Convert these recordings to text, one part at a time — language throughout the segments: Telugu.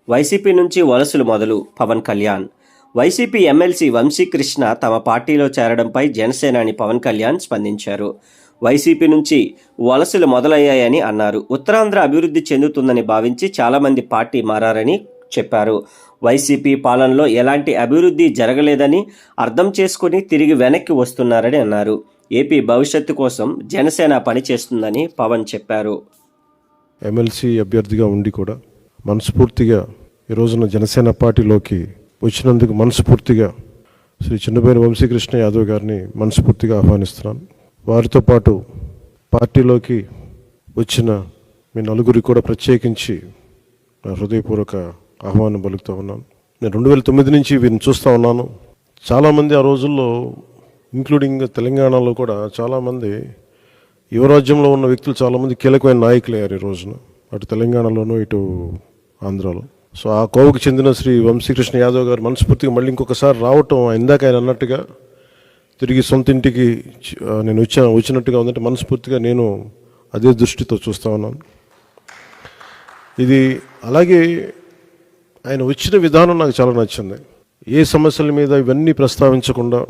వైసీపీ నుంచి వలసలు మొదలు పవన్ కళ్యాణ్. వైసీపీ ఎమ్మెల్సీ వంశీకృష్ణ తమ పార్టీలో చేరడంపై జనసేనాని పవన్ కళ్యాణ్ స్పందించారు. వైసీపీ నుంచి వలసలు మొదలయ్యాయని అన్నారు. ఉత్తరాంధ్ర అభివృద్ధి చెందుతుందని భావించి చాలామంది పార్టీ మారారని చెప్పారు. వైసీపీ పాలనలో ఎలాంటి అభివృద్ధి జరగలేదని అర్థం చేసుకుని తిరిగి వెనక్కి వస్తున్నారని అన్నారు. ఏపీ భవిష్యత్తు కోసం జనసేన పనిచేస్తుందని పవన్ చెప్పారు. ఎమ్మెల్సీ అభ్యర్థిగా ఉండి కూడా మనస్ఫూర్తిగా ఈ రోజున జనసేన పార్టీలోకి వచ్చినందుకు మనస్ఫూర్తిగా శ్రీ చిన్నబోయిన వంశీకృష్ణ యాదవ్ గారిని మనస్ఫూర్తిగా ఆహ్వానిస్తున్నాను. వారితో పాటు పార్టీలోకి వచ్చిన మీ నలుగురి కూడా ప్రత్యేకించి నా హృదయపూర్వక ఆహ్వానం పలుకుతూ ఉన్నాను. నేను 2009 నుంచి వీరిని చూస్తూ ఉన్నాను. చాలామంది ఆ రోజుల్లో ఇంక్లూడింగ్ తెలంగాణలో కూడా చాలామంది యువరాజ్యంలో ఉన్న వ్యక్తులు చాలామంది కీలకమైన నాయకులు అయ్యారు ఈ రోజున, అటు తెలంగాణలోనూ ఇటు ఆంధ్రాలో. సో ఆ కోవకు చెందిన శ్రీ వంశీకృష్ణ యాదవ్ గారు మనస్ఫూర్తిగా మళ్ళీ ఇంకొకసారి రావటం, ఇందాక ఆయన అన్నట్టుగా తిరిగి సొంత ఇంటికి నేను వచ్చినట్టుగా ఉందంటే మనస్ఫూర్తిగా నేను అదే దృష్టితో చూస్తూ ఉన్నాను. ఇది అలాగే ఆయన వచ్చిన విధానం నాకు చాలా నచ్చింది. ఏ సమస్యల మీద ఇవన్నీ ప్రస్తావించకుండా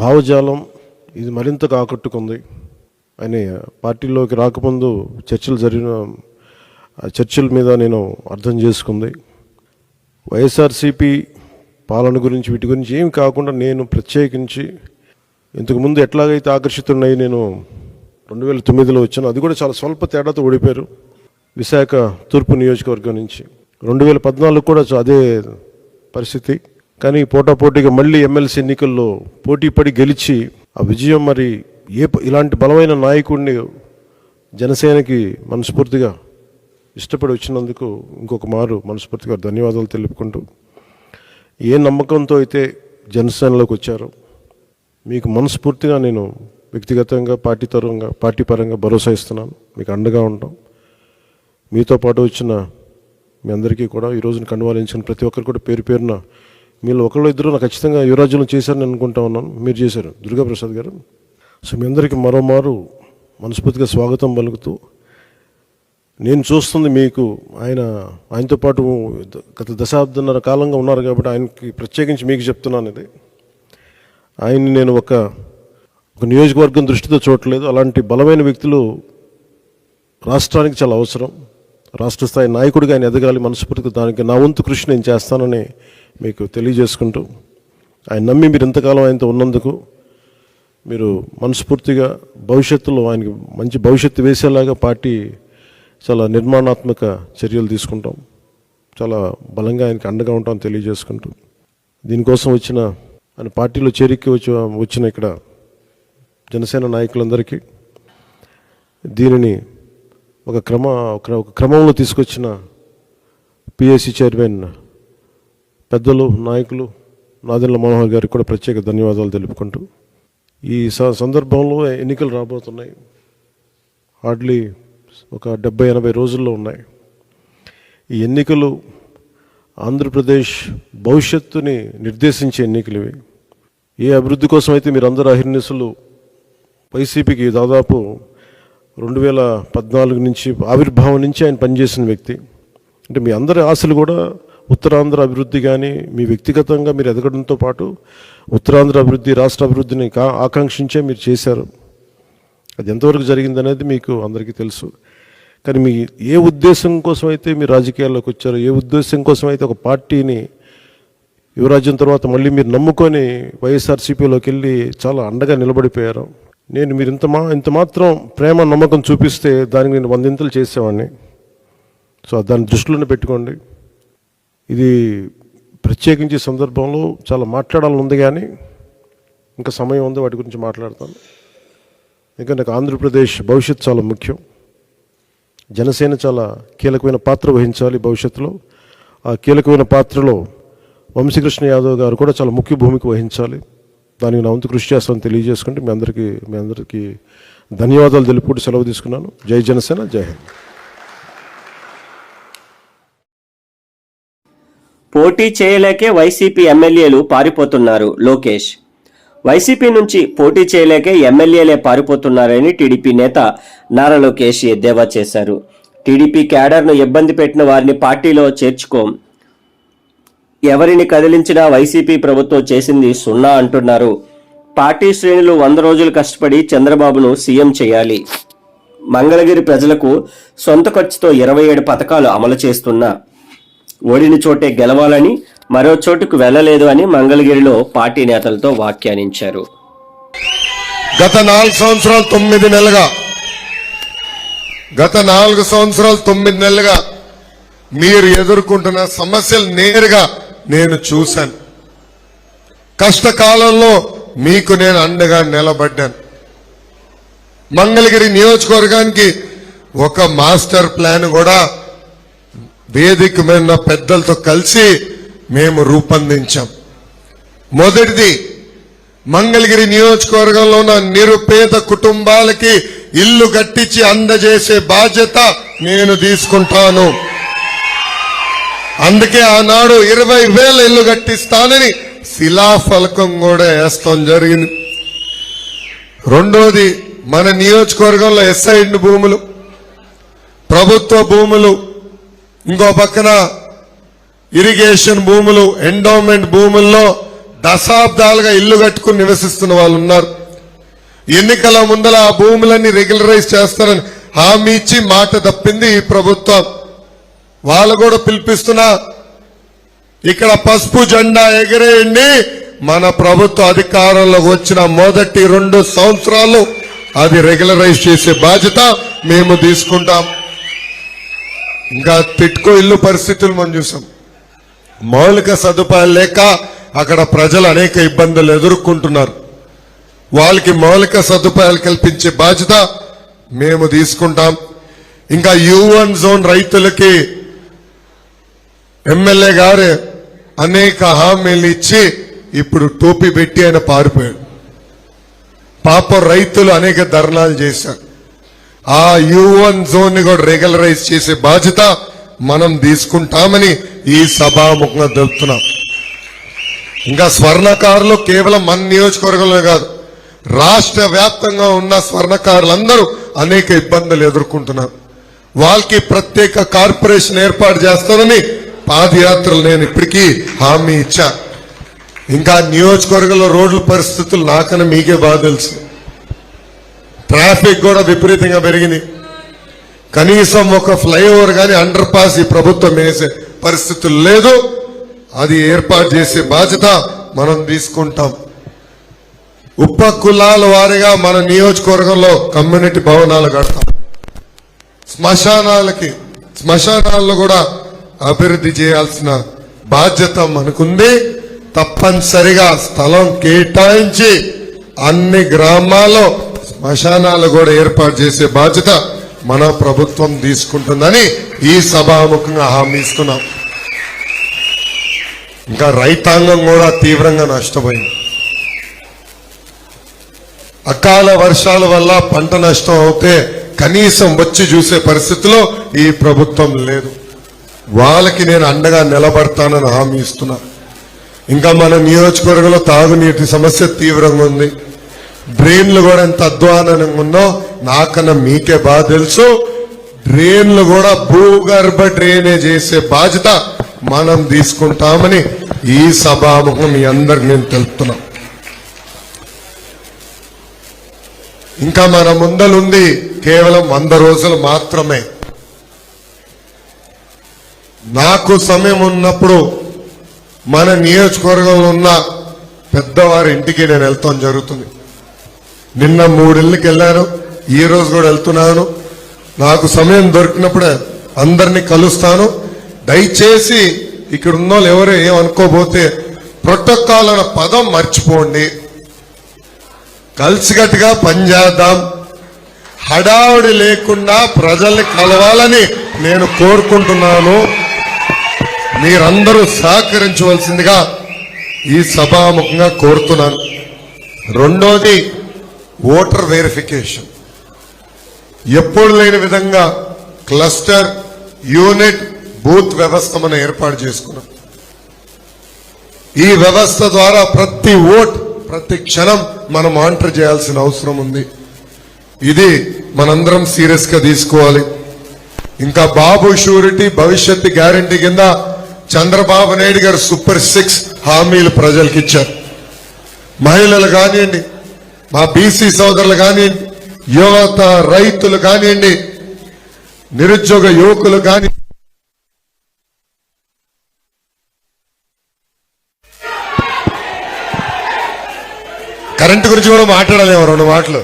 భావజాలం ఇది మరింతగా ఆకట్టుకుంది. ఆయన పార్టీలోకి రాకముందు చర్చల మీద నేను అర్థం చేసుకుంది. వైఎస్ఆర్సీపీ పాలన గురించి వీటి గురించి ఏమి కాకుండా నేను ప్రత్యేకించి ఇంతకుముందు ఎట్లాగైతే ఆకర్షితున్నాయి నేను 2009లో వచ్చాను. అది కూడా చాలా స్వల్ప తేడాతో ఓడిపోయారు విశాఖ తూర్పు నియోజకవర్గం నుంచి. 2014 కూడా అదే పరిస్థితి. కానీ పోటాపోటీగా మళ్ళీ ఎమ్మెల్సీ ఎన్నికల్లో పోటీపడి గెలిచి ఆ విజయం మరి ఇలాంటి బలమైన నాయకుడిని జనసేనకి మనస్ఫూర్తిగా ఇష్టపడి వచ్చినందుకు ఇంకొక మారు మనస్ఫూర్తిగా ధన్యవాదాలు తెలుపుకుంటూ, ఏ నమ్మకంతో అయితే జనసేనలోకి వచ్చారో మీకు మనస్ఫూర్తిగా నేను వ్యక్తిగతంగా పార్టీ పరంగా భరోసా ఇస్తున్నాను. మీకు అండగా ఉంటాం. మీతో పాటు వచ్చిన మీ అందరికీ కూడా ఈ రోజున కండువాలించిన ప్రతి ఒక్కరు కూడా పేరు పేరున మీరు ఒకళ్ళు ఇద్దరు నాకు ఖచ్చితంగా యువరాజ్యంలో చేశారని అనుకుంటా ఉన్నాను. మీరు చేశారు దుర్గాప్రసాద్ గారు. సో మీ అందరికీ మరోమారు మనస్ఫూర్తిగా స్వాగతం పలుకుతూ, నేను చూస్తుంది మీకు ఆయనతో పాటు గత దశాబ్దన్నర కాలంగా ఉన్నారు కాబట్టి ఆయనకి ప్రత్యేకించి మీకు చెప్తున్నాను. ఇది ఆయన్ని నేను ఒక నియోజకవర్గం దృష్టితో చూడట్లేదు. అలాంటి బలమైన వ్యక్తులు రాష్ట్రానికి చాలా అవసరం. రాష్ట్ర స్థాయి నాయకుడిగా ఆయన ఎదగాలి. మనస్ఫూర్తిగా దానికి నా వంతు కృషి నేను చేస్తానని మీకు తెలియజేసుకుంటూ, ఆయన నమ్మి మీరు ఇంతకాలం ఆయనతో ఉన్నందుకు మీరు మనస్ఫూర్తిగా భవిష్యత్తులో ఆయనకి మంచి భవిష్యత్తు వేసేలాగా పార్టీ చాలా నిర్మాణాత్మక చర్యలు తీసుకుంటాం. చాలా బలంగా ఆయనకి అండగా ఉంటామని తెలియజేసుకుంటూ, దీనికోసం ఆయన పార్టీలో చేరిక వచ్చిన ఇక్కడ జనసేన నాయకులందరికీ దీనిని ఒక క్రమంలో తీసుకొచ్చిన పిఎస్సి చైర్మన్ పెద్దలు నాయకులు నాదెండ్ల మనోహర్ గారికి కూడా ప్రత్యేక ధన్యవాదాలు తెలుపుకుంటూ, ఈ సందర్భంలో ఎన్నికలు రాబోతున్నాయి. హార్డ్లీ ఒక 70-80 రోజుల్లో ఉన్నాయి. ఈ ఎన్నికలు ఆంధ్రప్రదేశ్ భవిష్యత్తుని నిర్దేశించే ఎన్నికలు ఇవి. ఏ అభివృద్ధి కోసం అయితే మీరు అందరూ అహిర్నిశలు వైసీపీకి దాదాపు 2014 నుంచి ఆవిర్భావం నుంచి ఆయన పనిచేసిన వ్యక్తి. అంటే మీ అందరి ఆశలు కూడా ఉత్తరాంధ్ర అభివృద్ధి కానీ మీ వ్యక్తిగతంగా మీరు ఎదగడంతో పాటు ఉత్తరాంధ్ర అభివృద్ధి, రాష్ట్ర అభివృద్ధిని ఆకాంక్షించే మీరు చేశారు. అది ఎంతవరకు జరిగిందనేది మీకు అందరికీ తెలుసు. కానీ మీ ఏ ఉద్దేశం కోసం అయితే మీరు రాజకీయాల్లోకి వచ్చారో, ఏ ఉద్దేశం కోసం అయితే ఒక పార్టీని యువరాజ్యం తర్వాత మళ్ళీ మీరు నమ్ముకొని వైఎస్ఆర్సీపీలోకి వెళ్ళి చాలా అండగా నిలబడిపోయారు. మీరు ఇంత మాత్రం ప్రేమ నమ్మకం చూపిస్తే దానికి నేను 100 చేసేవాడిని. సో దాన్ని దృష్టిలోనే పెట్టుకోండి. ఇది ప్రత్యేకించే సందర్భంలో చాలా మాట్లాడాలని ఉంది, కానీ ఇంకా సమయం ఉంది, వాటి గురించి మాట్లాడతాను. ఇంకా నాకు ఆంధ్రప్రదేశ్ భవిష్యత్తు చాలా ముఖ్యం. జనసేన చాలా కీలకమైన పాత్ర వహించాలి భవిష్యత్తులో. ఆ కీలకమైన పాత్రలో వంశీకృష్ణ యాదవ్ గారు కూడా చాలా ముఖ్య భూమిక వహించాలి. దానికి నా వంతు కృషి చేస్తానని తెలియజేసుకుంటే మీ అందరికీ ధన్యవాదాలు తెలుపుకుంటూ సెలవు తీసుకున్నాను. జై జనసేన, జై హింద్. పోటీ చేయలేకే వైసీపీ ఎమ్మెల్యేలు పారిపోతున్నారు. లోకేష్. వైసీపీ నుంచి పోటీ చేయలేకే ఎమ్మెల్యేలే పారిపోతున్నారని టీడీపీ నేత నారా లోకేష్ ఎద్దేవా చేశారు. టీడీపీ క్యాడర్ను ఇబ్బంది పెట్టిన వారిని పార్టీలో చేర్చుకోం, ఎవరిని కదిలించినా వైసీపీ ప్రభుత్వం చేసింది సున్నా అంటున్నారు. పార్టీ శ్రేణులు 100 రోజులు కష్టపడి చంద్రబాబును సీఎం చేయాలి. మంగళగిరి ప్రజలకు సొంత ఖర్చుతో 27 పథకాలు అమలు చేస్తున్నా ఓడిన చోటే గెలవాలని, మరో చోటుకు వెళ్లలేదు అని మంగళగిరిలో పార్టీ నేతలతో వ్యాఖ్యానించారు. గత 4 సంవత్సరాలు 9 నెలలుగా గత 4 సంవత్సరాలు 9 నెలలుగా మీరు ఎదుర్కొంటున్న సమస్యలు నేరుగా నేను చూశాను. కష్టకాలంలో మీకు నేను అండగా నిలబడ్డాను. మంగళగిరి నియోజకవర్గానికి ఒక మాస్టర్ ప్లాన్ కూడా వేదిక మీద పెద్దలతో కలిసి మేము రూపొందించాం. మొదటిది, మంగళగిరి నియోజకవర్గంలో ఉన్న నిరుపేద కుటుంబాలకి ఇల్లు కట్టించి అందజేసే బాధ్యత నేను తీసుకుంటాను. అందుకే ఆనాడు 20,000 ఇల్లు కట్టిస్తానని శిలాఫలకం కూడా వేస్తాం జరిగింది. రెండోది, మన నియోజకవర్గంలో ఎస్ఐడ్ భూములు, ప్రభుత్వ భూములు, ఇంకో పక్కన ఇరిగేషన్ భూములు, ఎండోమెంట్ భూముల్లో దశాబ్దాలుగా ఇల్లు కట్టుకుని నివసిస్తున్న వాళ్ళు ఉన్నారు. ఎన్నికల ముందల ఆ భూములన్నీ రెగ్యులరైజ్ చేస్తారని హామీ ఇచ్చి మాట తప్పింది ఈ ప్రభుత్వం. వాళ్ళు కూడా పిలిపిస్తున్నా, ఇక్కడ పసుపు జెండా ఎగిరేయండి. మన ప్రభుత్వ అధికారంలోకి వచ్చిన మొదటి 2 సంవత్సరాలు అది రెగ్యులరైజ్ చేసే బాధ్యత మేము తీసుకుంటాం. ఇంకా తిట్కో ఇల్లు పరిస్థితులు మనం చూసాం. మౌలిక సదుపాయాలు లేక అక్కడ ప్రజలు అనేక ఇబ్బందులు ఎదుర్కొంటున్నారు. వాళ్ళకి మౌలిక సదుపాయాలు కల్పించే బాధ్యత మేము తీసుకుంటాం. ఇంకా U1 జోన్ రైతులకి ఎమ్మెల్యే గారు అనేక హామీలు ఇచ్చి ఇప్పుడు టోపీ పెట్టి ఆయన పారిపోయాడు. పాప రైతులు అనేక ధర్నాలు చేశారు. ఆ U1 జోన్ ని కూడా రెగ్యులరైజ్ చేసే బాధ్యత మనం తీసుకుంటామని ఈ సభాముఖంగా తెలుపుతున్నాం. ఇంకా స్వర్ణకారులు కేవలం మన నియోజకవర్గంలో కాదు, రాష్ట్ర వ్యాప్తంగా ఉన్న స్వర్ణకారులందరూ అనేక ఇబ్బందులు ఎదుర్కొంటున్నారు. వాళ్ళకి ప్రత్యేక కార్పొరేషన్ ఏర్పాటు చేస్తానని పాదయాత్రలు నేను ఇప్పటికీ హామీ ఇచ్చా. ఇంకా నియోజకవర్గంలో రోడ్ల పరిస్థితులు నాకన్నా మీకే బాగా తెలుసు. ట్రాఫిక్ కూడా విపరీతంగా పెరిగింది. కనీసం ఒక ఫ్లైఓవర్ కానీ అండర్ పాస్ ఈ ప్రభుత్వం వేసే పరిస్థితులు లేదు. అది ఏర్పాటు చేసే బాధ్యత మనం తీసుకుంటాం. ఉప కులాల వారిగా మన నియోజకవర్గంలో కమ్యూనిటీ భవనాలు కడతాం. శ్మశానాల్లో కూడా అభివృద్ధి చేయాల్సిన బాధ్యత మనకుంది. తప్పనిసరిగా స్థలం కేటాయించి అన్ని గ్రామాల్లో శ్మశానాలు కూడా ఏర్పాటు చేసే బాధ్యత మన ప్రభుత్వం తీసుకుంటుందని ఈ సభాముఖంగా హామీ ఇస్తున్నాం. ఇంకా రైతాంగం కూడా తీవ్రంగా నష్టపోయింది. అకాల వర్షాల వల్ల పంట నష్టం అవుతే కనీసం వచ్చి చూసే పరిస్థితిలో ఈ ప్రభుత్వం లేదు. వాళ్ళకి నేను అండగా నిలబడతానని హామీ ఇస్తున్నా. ఇంకా మన నియోజకవర్గంలో తాగునీటి సమస్య తీవ్రంగా ఉంది. డ్రైన్లు కూడా ఎంత అధ్వానంగా ఉందో నాకన్నా మీకే బాగా తెలుసు. డ్రైన్లు కూడా భూగర్భ డ్రైనేజ్ చేసే బాధ్యత మనం తీసుకుంటామని ఈ సభాముఖం మీ అందరికి నేను తెలుపుతున్నా. ఇంకా మన ముందలుంది కేవలం 100 రోజులు మాత్రమే. నాకు సమయం ఉన్నప్పుడు మన నియోజకవర్గంలో ఉన్న పెద్దవారి ఇంటికి నేను వెళ్తాం జరుగుతుంది. నిన్న 3 ఇళ్ళకి వెళ్ళాను, ఈ రోజు కూడా వెళ్తున్నాను. నాకు సమయం దొరికినప్పుడే అందరినీ కలుస్తాను. దయచేసి ఇక్కడ ఉన్న వాళ్ళు ఎవరు ఏమనుకోబోతే ప్రోటోకాల్ అన్న పదం మర్చిపోండి. కలిసికట్టుగా పనిచేద్దాం. హడావుడి లేకుండా ప్రజల్ని కలవాలని నేను కోరుకుంటున్నాను. మీరందరూ సహకరించవలసిందిగా ఈ సభాముఖంగా కోరుతున్నాను. రెండోది, ఓటర్ వెరిఫికేషన్. ఎప్పుడు లేని విధంగా క్లస్టర్, యూనిట్, బూత్ వ్యవస్థ మనం ఏర్పాటు చేసుకున్నాం. ఈ వ్యవస్థ ద్వారా ప్రతి ఓట్, ప్రతి క్షణం మనం మానిటర్ చేయాల్సిన అవసరం ఉంది. ఇది మనందరం సీరియస్ గా తీసుకోవాలి. ఇంకా బాబు షూరిటీ భవిష్యత్తు గ్యారంటీ కింద చంద్రబాబు నాయుడు గారు సూపర్ 6 హామీలు ప్రజలకు ఇచ్చారు. మహిళలు కానివ్వండి, మా బీసీ సోదరులు కానివ్వండి, యువత రైతులు కానివ్వండి, నిరుద్యోగ యువకులు కాని కరెంటు గురించి కూడా మాట్లాడలేము 2 మాటలు.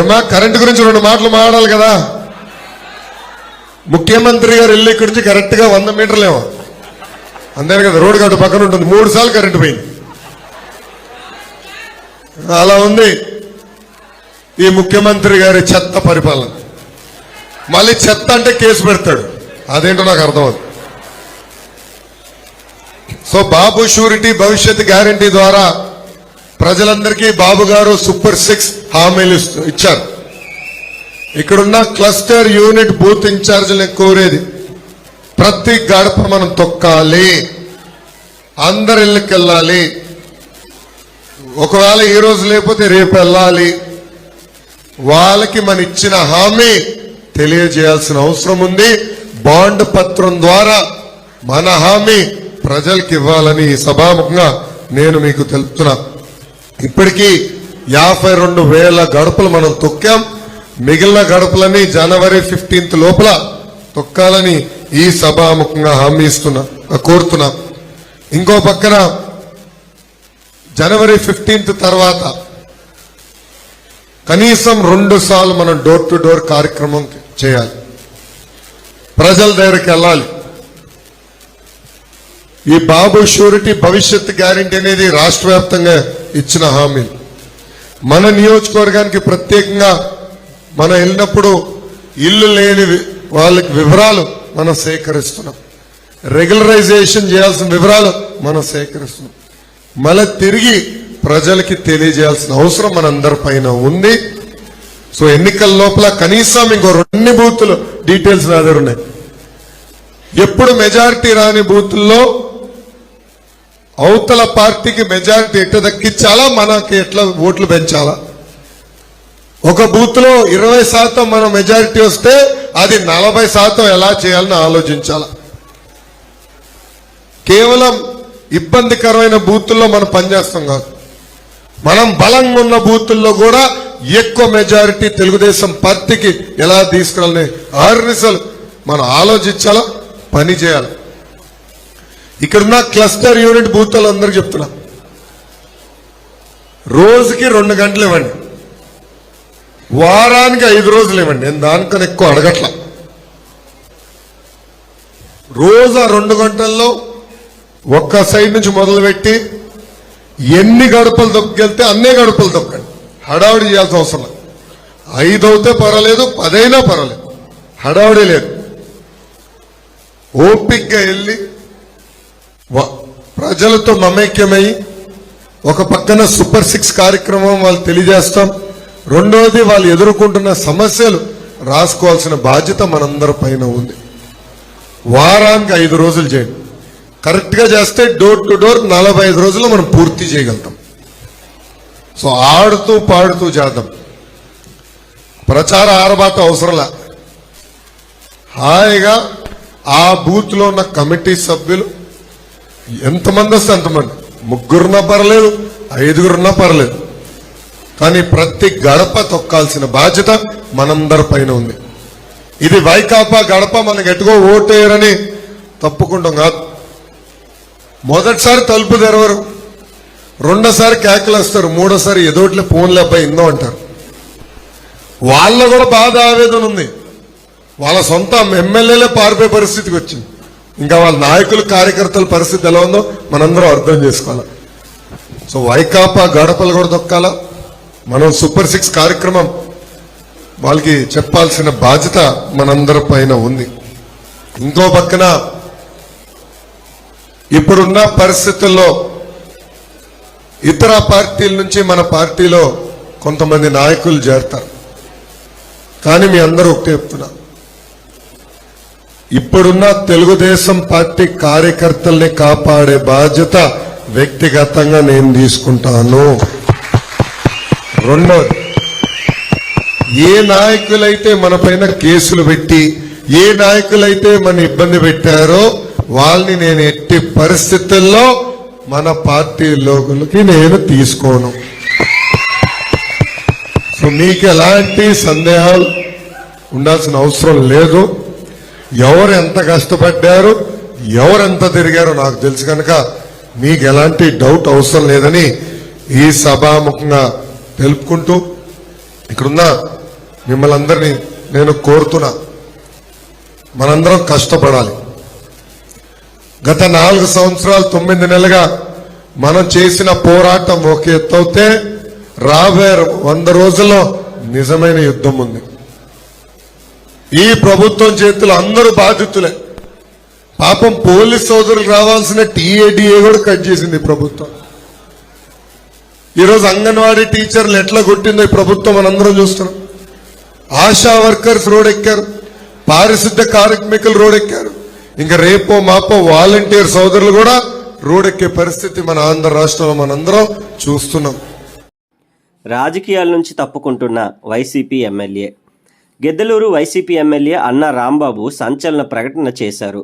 ఏమా కరెంటు గురించి 2 మాటలు మాట్లాడాలి కదా. ముఖ్యమంత్రి గారు ఇల్లు ఇక్కడి నుంచి కరెక్ట్ గా 100 మీటర్లేమో, అంతే కదా, రోడ్డు గట్టు పక్కన ఉంటుంది. 3 సార్లు కరెంటు పోయింది. అలా ఉంది ఈ ముఖ్యమంత్రి గారి చెత్త పరిపాలన. మళ్ళీ చెత్త అంటే కేసు పెడతాడు, అదేంటో నాకు అర్థమవుతుంది. సో బాబు షూరిటీ భవిష్యత్ గ్యారంటీ ద్వారా ప్రజలందరికీ బాబు గారు సూపర్ 6 హామీలు ఇచ్చారు. ఇక్కడున్న క్లస్టర్ యూనిట్ బూత్ ఇన్ఛార్జీలను కోరేది, ప్రతి గడప మనం తొక్కాలి, అందరి ఇళ్ళకి వెళ్ళాలి. ఒకవేళ ఈ రోజు లేకపోతే రేపు వెళ్ళాలి. వాళ్ళకి మన ఇచ్చిన హామీ తెలియజేయాల్సిన అవసరం ఉంది. బాండ్ పత్రం ద్వారా మన హామీ ప్రజలకు ఇవ్వాలని ఈ సభాముఖంగా నేను మీకు తెలుపుతున్నా. ఇప్పటికీ 52,000 గడపలు మనం తొక్కాం. మిగిలిన గడపలని జనవరి 15 లోపల తొక్కాలని ఈ సభాముఖంగా హామీ కోరుతున్నా. ఇంకో పక్కన జనవరి 15 తర్వాత కనీసం 2 సార్లు మనం డోర్ టు డోర్ కార్యక్రమం చేయాలి, ప్రజల దగ్గరికి వెళ్ళాలి. ఈ బాబు షూరిటీ భవిష్యత్ గ్యారంటీ అనేది రాష్ట్ర వ్యాప్తంగా ఇచ్చిన హామీ. మన నియోజకవర్గానికి ప్రత్యేకంగా మనం వెళ్ళినప్పుడు ఇల్లు లేని వాళ్ళకి వివరాలు మనం సేకరిస్తున్నాం, రెగ్యులరైజేషన్ చేయాల్సిన వివరాలు మనం సేకరిస్తున్నాం. మళ్ళీ తిరిగి ప్రజలకి తెలియజేయాల్సిన అవసరం మనందరి పైన ఉంది. సో ఎన్నికల లోపల కనీసం ఇంకో 2 బూతులు డీటెయిల్స్ నా దగ్గర ఉన్నాయి. ఎప్పుడు మెజారిటీ రాని బూతుల్లో అవతల పార్టీకి మెజారిటీ ఎట్లా దక్కించాలా, మనకి ఎట్లా ఓట్లు పెంచాలా. ఒక బూత్ లో 20% మనం మెజారిటీ వస్తే అది 40% ఎలా చేయాలని ఆలోచించాలా. కేవలం ఇబ్బందికరమైన బూతుల్లో మనం పనిచేస్తాం కాదు, మనం బలంగా ఉన్న బూతుల్లో కూడా ఎక్కువ మెజారిటీ తెలుగుదేశం పార్టీకి ఎలా తీసుకురాలని ఆర్నిసలు మనం ఆలోచించాలా, పని చేయాలి. ఇక్కడున్న క్లస్టర్ యూనిట్ బూత్లు అందరికి చెప్తున్నా, రోజుకి 2 గంటలు ఇవ్వండి, వారానికి 5 రోజులు ఇవ్వండి. నేను దానికన్నా ఎక్కువ అడగట్ల. రోజు ఆ 2 గంటల్లో ఒక్క సైడ్ నుంచి మొదలుపెట్టి ఎన్ని గడపలు తొక్కెళ్తే అన్నే గడపలు తొక్కండి. హడావుడి చేయాల్సిన అవసరం లేదు. 5 అవుతే పర్వాలేదు, 10 అయినా పర్వాలేదు, హడావుడి లేదు. ఓపిక్గా వెళ్ళి ప్రజలతో మమేక్యమై ఒక పక్కన సూపర్ 6 కార్యక్రమం వాళ్ళు తెలియజేస్తాం, రెండోది వాళ్ళు ఎదుర్కొంటున్న సమస్యలు రాసుకోవాల్సిన బాధ్యత మనందరి పైన ఉంది. వారానికి 5 రోజులు చేయండి. కరెక్ట్ గా చేస్తే డోర్ టు డోర్ 45 రోజుల్లో మనం పూర్తి చేయగలుగుతాం. సో ఆడుతూ పాడుతూ చేద్దాం, ప్రచార ఆరబాట అవసరంలా. హాయిగా ఆ బూత్ లో ఉన్న కమిటీ సభ్యులు ఎంతమంది వస్తే అంతమంది, 3 పర్లేదు, 5 పర్లేదు, కానీ ప్రతి గడప తొక్కాల్సిన బాధ్యత మనందరి పైన ఉంది. ఇది వైకాపా గడప మనకి ఎటుగో ఓటేయరని తప్పుకుంటాం కాదు. మొదటిసారి తలుపు తెరవరు, రెండోసారి కేకలేస్తారు, మూడోసారి ఎదోట్లే ఫోన్లే అబ్బాయి ఇందో అంటారు. వాళ్ళ కూడా బాధ ఆవేదన ఉంది. వాళ్ళ సొంత ఎమ్మెల్యేలే పారిపోయే పరిస్థితికి వచ్చింది. ఇంకా వాళ్ళ నాయకులు కార్యకర్తల పరిస్థితి ఎలా ఉందో మనందరం అర్థం చేసుకోవాలి. సో వైకాపా గడపలు కూడా తొక్కాల. మనం సూపర్ 6 కార్యక్రమం వాళ్ళకి చెప్పాల్సిన బాధ్యత మనందరి పైన ఉంది. ఇంకో పక్కన ఇప్పుడున్న పరిస్థితుల్లో ఇతర పార్టీల నుంచి మన పార్టీలో కొంతమంది నాయకులు చేరతారు. కానీ మీ అందరూ ఒకటే చెప్తున్నా, ఇప్పుడున్న తెలుగుదేశం పార్టీ కార్యకర్తల్ని కాపాడే బాధ్యత వ్యక్తిగతంగా నేను తీసుకుంటాను. రెండోది, ఏ నాయకులైతే మన పైన కేసులు పెట్టి ఏ నాయకులైతే మన ఇబ్బంది పెట్టారో వాళ్ళని నేను ఎట్టి పరిస్థితుల్లో మన పార్టీలోకి నేను తీసుకోను. సో మీకు ఎలాంటి సందేహాలు ఉండాల్సిన అవసరం లేదు. ఎవరు ఎంత కష్టపడ్డారు, ఎవరు ఎంత తిరిగారో నాకు తెలుసు కనుక మీకు ఎలాంటి డౌట్ అవసరం లేదని ఈ సభాముఖంగా తెలుపుకుంటూ ఇక్కడున్న మిమ్మల్ని అందరినీ నేను కోరుతున్నా, మనందరం కష్టపడాలి. గత 4 సంవత్సరాలు 9 నెలలుగా మనం చేసిన పోరాటం ఒక ఎత్తు అయితే రాబోయే 100 రోజుల్లో నిజమైన యుద్ధం ఉంది. ఈ ప్రభుత్వం చేతులు అందరూ బాధితులే. పాపం పోలీస్ సోదరులకు రావాల్సిన టీఏడీఏ కూడా కట్ చేసింది ఈ ప్రభుత్వం. ఈరోజు అంగన్వాడీ టీచర్లు ఎట్లా కొట్టిందో ఈ ప్రభుత్వం మనందరం చూస్తున్నాం. ఆశా వర్కర్స్ రోడ్ ఎక్కారు, పారిశుద్ధ్య కార్మికులు రోడ్ ఎక్కారు, ఇంకా రేపో మాపో వాలంటీర్ సోదరులు కూడా రోడ్ ఎక్కే పరిస్థితి మన ఆంధ్ర రాష్ట్రంలో మనందరం చూస్తున్నాం. రాజకీయాల నుంచి తప్పుకుంటున్న వైసీపీ ఎమ్మెల్యే. గిద్దలూరు వైసీపీ ఎమ్మెల్యే అన్నా రాంబాబు సంచలన ప్రకటన చేశారు.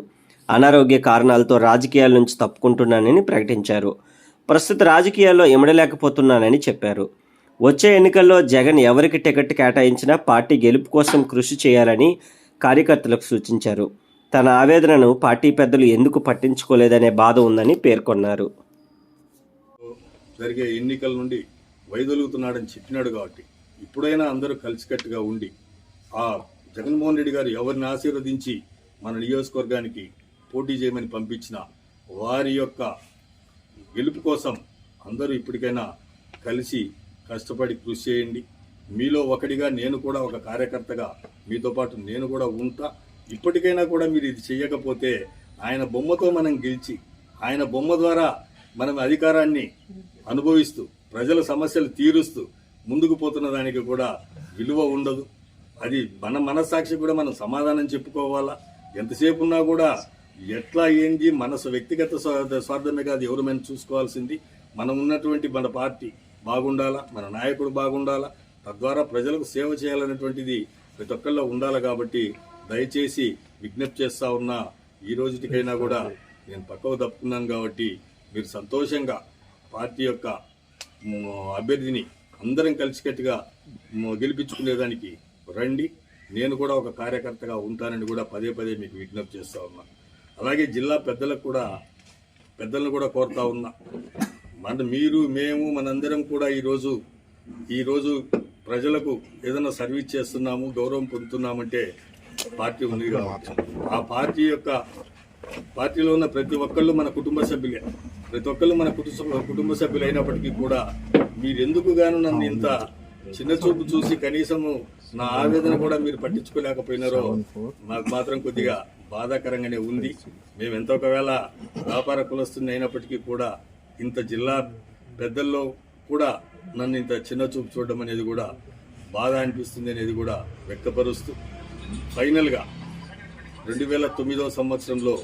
అనారోగ్య కారణాలతో రాజకీయాల నుంచి తప్పుకుంటున్నానని ప్రకటించారు. ప్రస్తుత రాజకీయాల్లో ఇమడలేకపోతున్నానని చెప్పారు. వచ్చే ఎన్నికల్లో జగన్ ఎవరికి టికెట్ కేటాయించినా పార్టీ గెలుపు కోసం కృషి చేయాలని కార్యకర్తలకు సూచించారు. తన ఆవేదనను పార్టీ పెద్దలు ఎందుకు పట్టించుకోలేదనే బాధ ఉందని పేర్కొన్నారు. జరిగే ఎన్నికల నుండి వైదొలుగుతున్నాడని చెప్పినాడు కాబట్టి ఇప్పుడైనా అందరూ కలిసికట్టుగా ఉండి ఆ జగన్మోహన్ రెడ్డి గారు ఎవరిని ఆశీర్వదించి మన నియోజకవర్గానికి పోటీ చేయమని పంపించిన వారి యొక్క గెలుపు కోసం అందరూ ఇప్పటికైనా కలిసి కష్టపడి కృషి చేయండి. మీలో ఒకటిగా నేను కూడా ఒక కార్యకర్తగా మీతో పాటు నేను కూడా ఉంటా. ఇప్పటికైనా కూడా మీరు ఇది చేయకపోతే ఆయన బొమ్మతో మనం గెలిచి ఆయన బొమ్మ ద్వారా మనం అధికారాన్ని అనుభవిస్తూ ప్రజల సమస్యలు తీరుస్తూ ముందుకు పోతున్న దానికి కూడా విలువ ఉండదు. అది మన మనస్సాక్షి కూడా మనం సమాధానం చెప్పుకోవాలా. ఎంతసేపు ఉన్నా కూడా ఎట్లా ఏంది మనసు వ్యక్తిగత స్వార్థమే కాదు, ఎవరు మనం చూసుకోవాల్సింది మనం ఉన్నటువంటి మన పార్టీ బాగుండాలా, మన నాయకుడు బాగుండాలా, తద్వారా ప్రజలకు సేవ చేయాలనేటువంటిది ప్రతి ఒక్కళ్ళలో ఉండాలి. కాబట్టి దయచేసి విజ్ఞప్తి చేస్తా ఉన్నా, ఈ రోజుటికైనా కూడా నేను పక్కకు తప్పుకున్నాను కాబట్టి మీరు సంతోషంగా పార్టీ యొక్క అభ్యర్థిని అందరం కలిసికట్టుగా గెలిపించుకునేదానికి రండి. నేను కూడా ఒక కార్యకర్తగా ఉంటానని కూడా పదే పదే మీకు విజ్ఞప్తి చేస్తా ఉన్నా. అలాగే జిల్లా పెద్దలను కూడా కోరుతా ఉన్నా, మీరు మేము మనందరం కూడా ఈరోజు ప్రజలకు ఏదైనా సర్వీస్ చేస్తున్నాము, గౌరవం పొందుతున్నామంటే పార్టీ ఉంది కాబట్టి ఆ పార్టీలో ఉన్న ప్రతి ఒక్కళ్ళు మన కుటుంబ సభ్యులే. ప్రతి ఒక్కళ్ళు మన కుటుంబ సభ్యులు అయినప్పటికీ కూడా మీరెందుకు గాను నన్ను ఇంత చిన్న చూపు చూసి కనీసము నా ఆవేదన కూడా మీరు పట్టించుకోలేకపోయినారో నాకు మాత్రం కొద్దిగా బాధాకరంగానే ఉంది. మేము ఎంతో ఒకవేళ వ్యాపార కులస్తుని అయినప్పటికీ కూడా ఇంత జిల్లా పెద్దల్లో కూడా నన్ను ఇంత చిన్న చూపు చూడడం అనేది కూడా బాధ అనిపిస్తుంది అనేది కూడా వ్యక్తపరుస్తూ ఫైనల్గా 2009 సంవత్సరంలో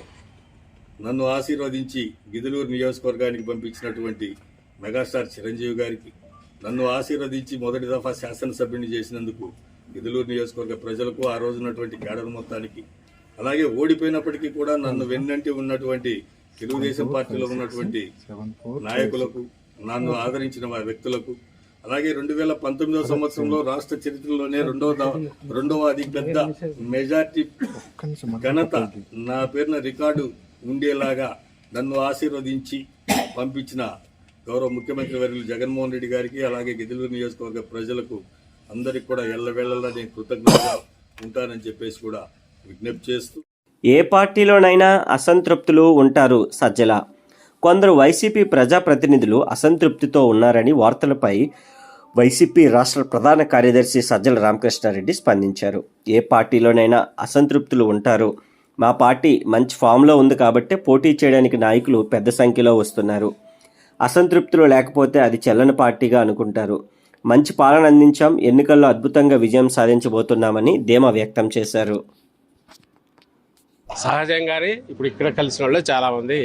నన్ను ఆశీర్వదించి గిద్దలూరు నియోజకవర్గానికి పంపించినటువంటి మెగాస్టార్ చిరంజీవి గారికి, నన్ను ఆశీర్వదించి మొదటి దఫా శాసనసభ్యుని చేసినందుకు గిద్దలూరు నియోజకవర్గ ప్రజలకు, ఆ రోజున్నటువంటి కేడర్ మొత్తానికి, అలాగే ఓడిపోయినప్పటికీ కూడా నన్ను వెన్నంటి ఉన్నటువంటి తెలుగుదేశం పార్టీలో ఉన్నటువంటి నాయకులకు, నన్ను ఆదరించిన వ్యక్తులకు, అలాగే 2019 సంవత్సరంలో రాష్ట్ర చరిత్రలోనే రెండవ అతి పెద్ద మెజార్టీ ఘనత నా పేరున రికార్డు ఉండేలాగా నన్ను ఆశీర్వదించి పంపించిన గౌరవ ముఖ్యమంత్రి వర్యులు జగన్మోహన్ రెడ్డి గారికి, అలాగే గిద్దలూరు నియోజకవర్గ ప్రజలకు అందరికి కూడా ఎల్లవేళలా నేను కృతజ్ఞతగా ఉంటానని చెప్పేసి కూడా విజ్ఞప్తి చేస్తూ, ఏ పార్టీలోనైనా అసంతృప్తులు ఉంటారు సజ్జల. కొందరు వైసీపీ ప్రజాప్రతినిధులు అసంతృప్తితో ఉన్నారని వార్తలపై వైసీపీ రాష్ట్ర ప్రధాన కార్యదర్శి సజ్జల రామకృష్ణారెడ్డి స్పందించారు. ఏ పార్టీలోనైనా అసంతృప్తులు ఉంటారు. మా పార్టీ మంచి ఫామ్లో ఉంది కాబట్టి పోటీ చేయడానికి నాయకులు పెద్ద సంఖ్యలో వస్తున్నారు. అసంతృప్తులు లేకపోతే అది చెల్లని పార్టీగా అనుకుంటారు. మంచి పాలన అందించాం, ఎన్నికల్లో అద్భుతంగా విజయం సాధించబోతున్నామని ధీమా వ్యక్తం చేశారు. సహజంగానే ఇప్పుడు ఇక్కడ కలిసిన వాళ్ళు చాలా మంది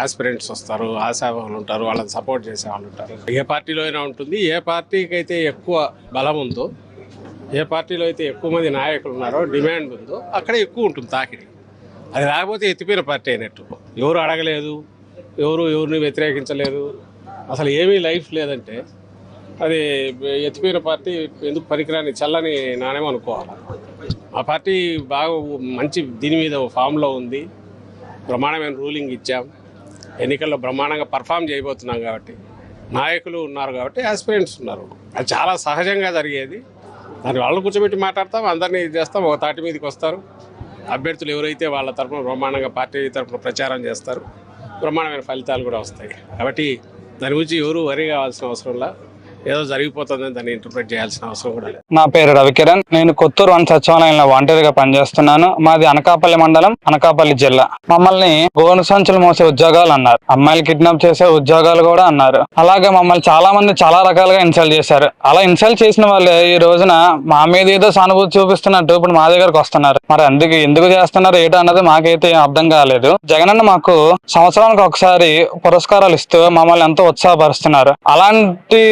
ఆస్పిరెంట్స్ వస్తారు, ఆశావాహులు ఉంటారు, వాళ్ళని సపోర్ట్ చేసే వాళ్ళు ఉంటారు. ఏ పార్టీలో అయినా ఉంటుంది. ఏ పార్టీకి అయితే ఎక్కువ బలం ఉందో ఏ పార్టీలో అయితే ఎక్కువ మంది నాయకులు ఉన్నారో, డిమాండ్ ఉందో అక్కడే ఎక్కువ ఉంటుంది తాకిడి. అది లేకపోతే ఎత్తిపోయిన పార్టీ అయినట్టు. ఎవరు అడగలేదు, ఎవరిని వ్యతిరేకించలేదు, అసలు ఏమీ లైఫ్ లేదంటే అది ఎత్తిపోయిన పార్టీ, ఎందుకు పనికిరాని చల్లని నాణ్యం అనుకోవాలి. ఆ పార్టీ బాగా మంచి దీని మీద ఫామ్లో ఉంది, బ్రహ్మాండమైన రూలింగ్ ఇచ్చాం, ఎన్నికల్లో బ్రహ్మాండంగా పర్ఫామ్ చేయబోతున్నాం కాబట్టి, నాయకులు ఉన్నారు కాబట్టి ఆస్పిరెంట్స్ ఉన్నారు. అది చాలా సహజంగా జరిగేది. దాన్ని వాళ్ళు కూర్చోబెట్టి మాట్లాడతాం, అందరినీ చేస్తాం, ఒక తాటి మీదకి వస్తారు. అభ్యర్థులు ఎవరైతే వాళ్ళ తరఫున బ్రహ్మాండంగా పార్టీ తరఫున ప్రచారం చేస్తారు, బ్రహ్మాండమైన ఫలితాలు కూడా వస్తాయి. కాబట్టి దాని గురించి ఎవరు వరి కావాల్సిన అవసరంలా, ఏదో జరిగిపోతుందని దాన్ని ఇంటర్ప్రిట్ చేయాల్సిన అవసరం కూడా లేదు. నా పేరు రవికిరణ్. నేను కొత్తూరు 1 సచివాలయంలో వాలంటీర్గా పనిచేస్తున్నాను. మాది అనకాపల్లి మండలం, అనకాపల్లి జిల్లా. మమ్మల్ని గోను సంచులు మోసే ఉద్యోగాలు అన్నారు, అమ్మాయిలు కిడ్నాప్ చేసే ఉద్యోగాలు కూడా అన్నారు. అలాగే మమ్మల్ని చాలా మంది చాలా రకాలుగా ఇన్సల్ట్ చేశారు. అలా ఇన్సల్ట్ చేసిన వాళ్ళు ఈ రోజున మా మీద ఏదో సానుభూతి చూపిస్తున్నట్టు ఇప్పుడు మా దగ్గరకు వస్తున్నారు. మరి ఎందుకు చేస్తున్నారు ఏంటో అన్నది మాకైతే అర్థం కాలేదు. జగనన్న మాకు సంవత్సరానికి ఒకసారి పురస్కారాలు ఇస్తూ మమ్మల్ని ఎంతో ఉత్సాహపరుస్తున్నారు. అలాంటి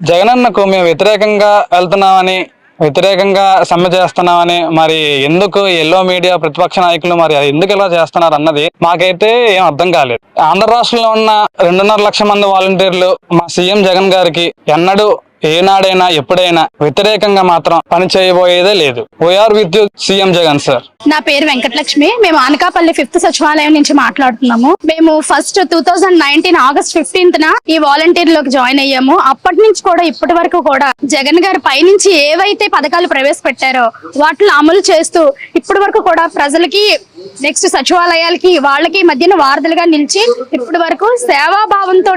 జగనన్నకు మేము వ్యతిరేకంగా వెళ్తున్నామని, వ్యతిరేకంగా సమ్మె చేస్తున్నామని, మరి ఎందుకు ఎల్లో మీడియా ప్రతిపక్ష నాయకులు మరి ఎందుకు ఇలా చేస్తున్నారు అన్నది మాకైతే ఏం అర్థం కాలేదు. ఆంధ్ర రాష్ట్రంలో ఉన్న 2.5 లక్షల మంది వాలంటీర్లు మా సీఎం జగన్ గారికి ఎన్నడూ ఏనాడైనా ఎప్పుడైనా వ్యతిరేకంగా మాత్రం పని చేయబోయేదే లేదు. We are with you CM Jagan sir. నా పేరు వెంకటలక్ష్మి. మేము అనకాపల్లి 5th సచివాలయం నుంచి మాట్లాడుతున్నాము. మేము ఫస్ట్ 2019 ఆగస్ట్ 15న ఈ వాలంటీర్ లోకి జాయిన్ అయ్యాము. అప్పటి నుంచి కూడా ఇప్పటి వరకు కూడా జగన్ గారి పైనుంచి ఏవైతే పథకాలు ప్రవేశపెట్టారో వాటిని అమలు చేస్తూ ఇప్పటి వరకు కూడా ప్రజలకి, నెక్స్ట్ సచివాలయాలకి, వాళ్ళకి మధ్యన వారధులుగా నిలిచి ఇప్పటి వరకు సేవాభావంతో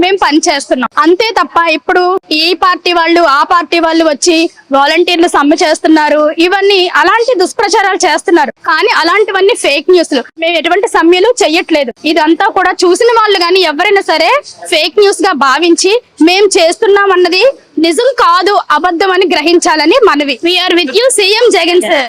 మేము పనిచేస్తున్నాం. అంతే తప్ప ఇప్పుడు ఈ పార్టీ వాళ్ళు, ఆ పార్టీ వాళ్ళు వచ్చి వాలంటీర్లు సమ్మె చేస్తున్నారు, ఇవన్నీ అలాంటి దుష్ప్రచారాలు చేస్తున్నారు. కానీ అలాంటివన్నీ ఫేక్ న్యూస్లు. మేము ఎటువంటి సమ్మెలు చెయ్యట్లేదు. ఇదంతా కూడా చూసిన వాళ్ళు కానీ ఎవరైనా సరే ఫేక్ న్యూస్ గా భావించి మేము చేస్తున్నాం అన్నది నిజం కాదు, అబద్ధం అని గ్రహించాలని మనవి. We are with you CM Jagan sir.